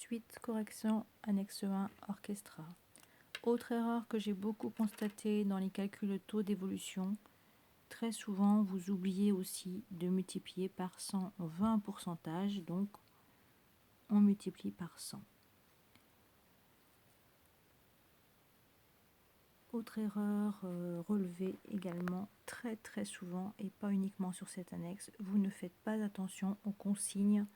Suite correction annexe 1 orchestra. Autre erreur que j'ai beaucoup constatée dans les calculs de taux d'évolution, très souvent vous oubliez aussi de multiplier par 120 pourcentage, donc on multiplie par 100. Autre erreur relevée également très souvent et pas uniquement sur cette annexe, vous ne faites pas attention aux consignes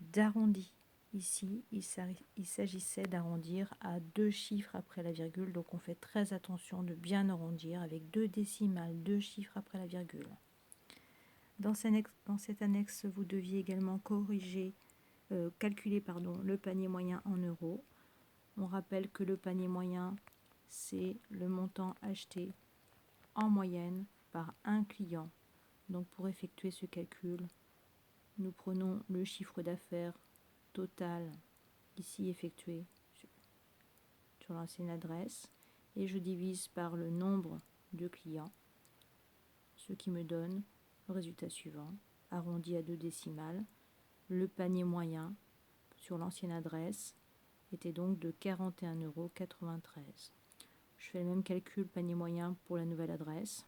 d'arrondi. Ici, il s'agissait d'arrondir à 2 chiffres après la virgule, donc on fait très attention de bien arrondir avec 2 décimales, 2 chiffres après la virgule. Dans cette annexe, vous deviez également calculer le panier moyen en euros. On rappelle que le panier moyen, c'est le montant acheté en moyenne par un client. Donc pour effectuer ce calcul, nous prenons le chiffre d'affaires total ici effectué sur l'ancienne adresse et je divise par le nombre de clients, ce qui me donne le résultat suivant, arrondi à 2 décimales. Le panier moyen sur l'ancienne adresse était donc de 41,93 €. Je fais le même calcul panier moyen pour la nouvelle adresse.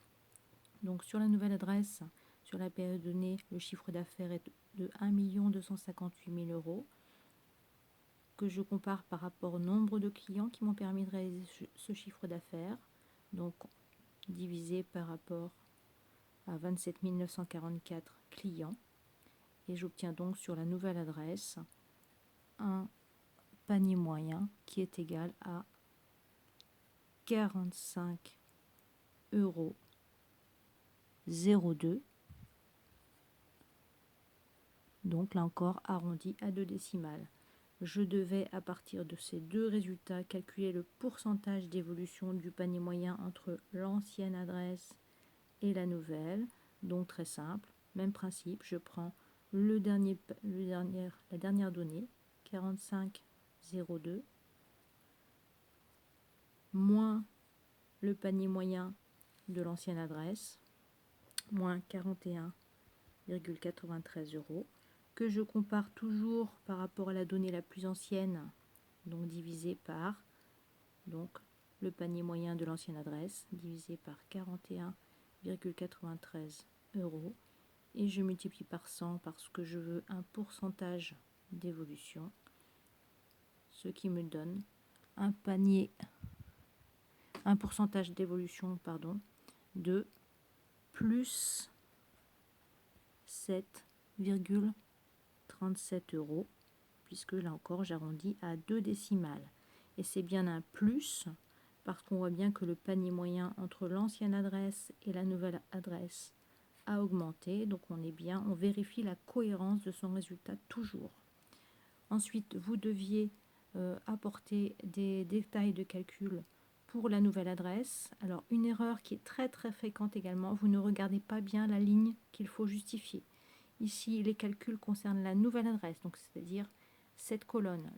Donc sur la nouvelle adresse, sur la période donnée, le chiffre d'affaires est de 1 258 000 €, que je compare par rapport au nombre de clients qui m'ont permis de réaliser ce chiffre d'affaires, donc divisé par rapport à 27 944 clients, et j'obtiens donc sur la nouvelle adresse un panier moyen qui est égal à 45,02 €, donc là encore arrondi à 2 décimales. Je devais, à partir de ces deux résultats, calculer le pourcentage d'évolution du panier moyen entre l'ancienne adresse et la nouvelle. Donc très simple, même principe, je prends la dernière donnée, 45,02, moins le panier moyen de l'ancienne adresse, moins 41,93 €, que je compare toujours par rapport à la donnée la plus ancienne, donc divisé par le panier moyen de l'ancienne adresse, divisé par 41,93 €, et je multiplie par 100 parce que je veux un pourcentage d'évolution, ce qui me donne un pourcentage d'évolution de plus 7,37 €, puisque là encore j'arrondis à 2 décimales. Et c'est bien un plus, parce qu'on voit bien que le panier moyen entre l'ancienne adresse et la nouvelle adresse a augmenté. Donc on vérifie la cohérence de son résultat toujours. Ensuite, vous deviez apporter des détails de calcul pour la nouvelle adresse. Alors une erreur qui est très fréquente également, vous ne regardez pas bien la ligne qu'il faut justifier. Ici, les calculs concernent la nouvelle adresse, donc c'est-à-dire cette colonne.